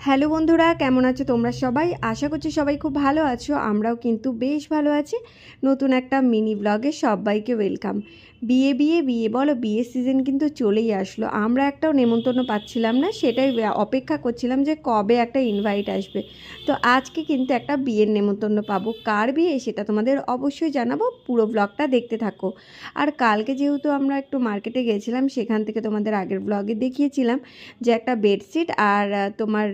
Hello বন্ধুরা, কেমন আছো তোমরা সবাই? আশা করছি সবাই খুব ভালো আছো। আমরাও কিন্তু বেশ ভালো আছি। নতুন একটা মিনি ব্লগে সবাইকে ওয়েলকাম। বিয়ে বিয়ে বিয়ে বলো, বিয়ের সিজন কিন্তু চলেই আসলো। আমরা একটাও নেমন্তন্ন পাচ্ছিলাম না, সেটাই অপেক্ষা করছিলাম যে কবে একটা ইনভাইট আসবে। তো আজকে কিন্তু একটা বিয়ের নেমন্তন্ন পাবো। কার বিয়ে সেটা তোমাদের অবশ্যই জানাবো, পুরো ব্লগটা দেখতে থাকো। আর কালকে যেহেতু আমরা একটু মার্কেটে গেছিলাম, সেখান থেকে তোমাদের আগের ব্লগে দেখিয়েছিলাম যে একটা বেডশিট আর তোমার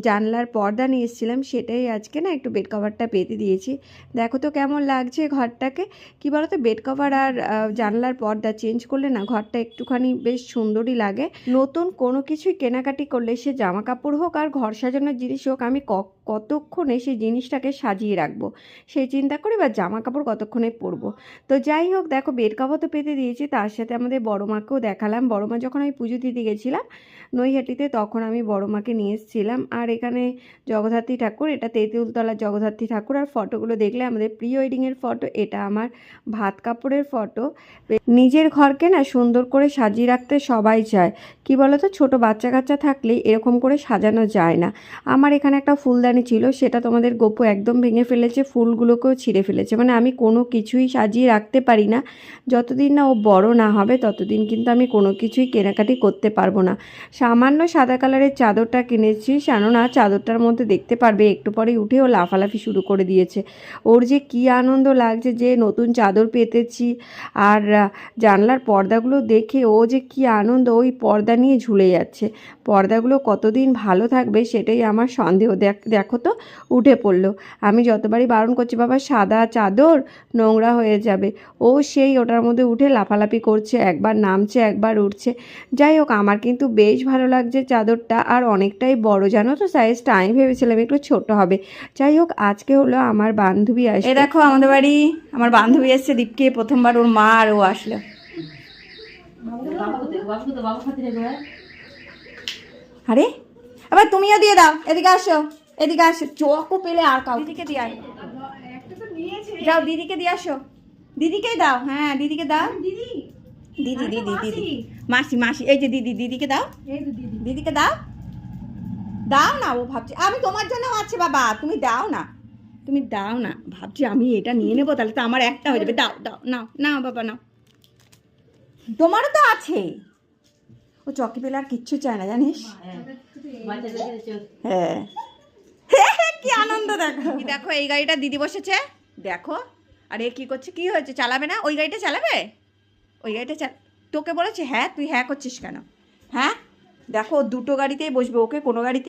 জানলার পর্দা নিয়ে এসেছিলাম, সেটাই আজকে না একটু বেড কভারটা পেতে দিয়েছি। দেখো তো কেমন লাগছে ঘরটাকে। কী বলো তো, বেড কভার আর জানলার পর্দা চেঞ্জ করলে না ঘরটা একটুখানি বেশ সুন্দরই লাগে। নতুন কোনো কিছুই কেনাকাটি করলে, সে জামা কাপড় হোক আর ঘর সাজানোর জিনিস হোক, আমি কতক্ষণে সেই জিনিসটাকে সাজিয়ে রাখবো সেই চিন্তা করি, বা জামা কাপড় কতক্ষণে পরবো। তো যাই হোক, দেখো বেড কভার তো পেতে দিয়েছি, তার সাথে আমাদের বড় মাকেও দেখালাম। বড় মা যখন আমি পুজো দিতে গেছিলাম নৈহাটিতে, তখন আমি বড় মাকে নিয়ে এসেছিলাম। আর এখানে জগদ্ধাত্রী ঠাকুর, এটা তেঁতুলতলার জগদ্ধাত্রী ঠাকুর। আর ফটোগুলো দেখলে আমাদের প্রি ওয়েডিংয়ের ফটো, এটা আমার ভাত কাপড়ের ফটো। নিজের ঘরকে না সুন্দর করে সাজিয়ে রাখতে সবাই চায়। কি বলো তো, ছোটো বাচ্চা কাচ্চা থাকলে এরকম করে সাজানো যায় না। আমার এখানে একটা ফুলদানি ছিল, সেটা তোমাদের গপু একদম ভেঙে ফেলেছে, ফুলগুলোকেও ছিঁড়ে ফেলেছে। মানে আমি কোনো কিছুই সাজিয়ে রাখতে পারি না। যতদিন না ও বড় না হবে ততদিন কিন্তু আমি কোনো কিছুই কেনাকাটি করতে পারবো না। সামান্য সাদা কালারের চাদরটা কিনেছি, কেননা চাদরটার মধ্যে দেখতে পারবে একটু পরেই উঠে ও লাফালাফি শুরু করে দিয়েছে। ওর যে কী আনন্দ লাগছে যে নতুন চাদর পেতেছি। আর জানলার পর্দাগুলো দেখে ও যে কী আনন্দ, ওই পর্দা নিয়ে ঝুলে যাচ্ছে। পর্দাগুলো কতদিন ভালো থাকবে সেটাই আমার সন্দেহ। দেখো তো উঠে পড়লো। আমি যতবারই বারণ করছি, বাবা সাদা চাদর নোংরা হয়ে যাবে, ও সেই ওটার মধ্যে উঠে লাফালাফি করছে, একবার নামছে একবার উঠছে। যাই হোক, আমার কিন্তু বেশ ভালো লাগছে চাদরটা, আর অনেকটাই বড়, জানো তো সাইজটা। আমি ভেবেছিলাম একটু ছোট হবে। যাই হোক, আজকে হলো আমার বান্ধবী আসবে। দেখো আমাদের বাড়ি আমার বান্ধবী এসছে, দীপকে প্রথমবার ওর মা আর ও আসলো। আরে আবার তুমিও দিয়ে দাও, এদিকে আসো, এদিকে আসো। চোখও পেলে আর কাউ দিদিকে দিয়ে যাও, দিদিকে দিয়ে আসো। দিদিকেই দাও, হ্যাঁ দিদিকে দাও। দিদি দিদি দিদি দিদি মাসি মাসি, এই যে দিদি, দিদিকে দাও, দিদিকে দাও। দাও না, ও ভাবছি আমি তোমার জন্য আছে বাবা, তুমি দাও না, তুমি দাও না। ভাবছি আমি এটা নিয়ে নেবো, তাহলে তো আমার একটা হয়ে যাবে। দাও দাও, নাও নাও বাবা নাও, তোমারও তো আছে। ও চকি পেলে আর কিচ্ছু চায় না, জানিস। হ্যাঁ কি আনন্দ দেখো। দেখো এই গাড়িটা দিদি বসেছে, দেখো। আর এ কি করছে, কি হয়েছে, চালাবে না? ওই গাড়িটা চালাবে, ওই গাড়িটা তোকে বলেছে হ্যাঁ, তুই হ্যাঁ করছিস কেন? হ্যাঁ দেখো, দুটো গাড়িতেই বসবে, ওকে কোনো গাড়িতে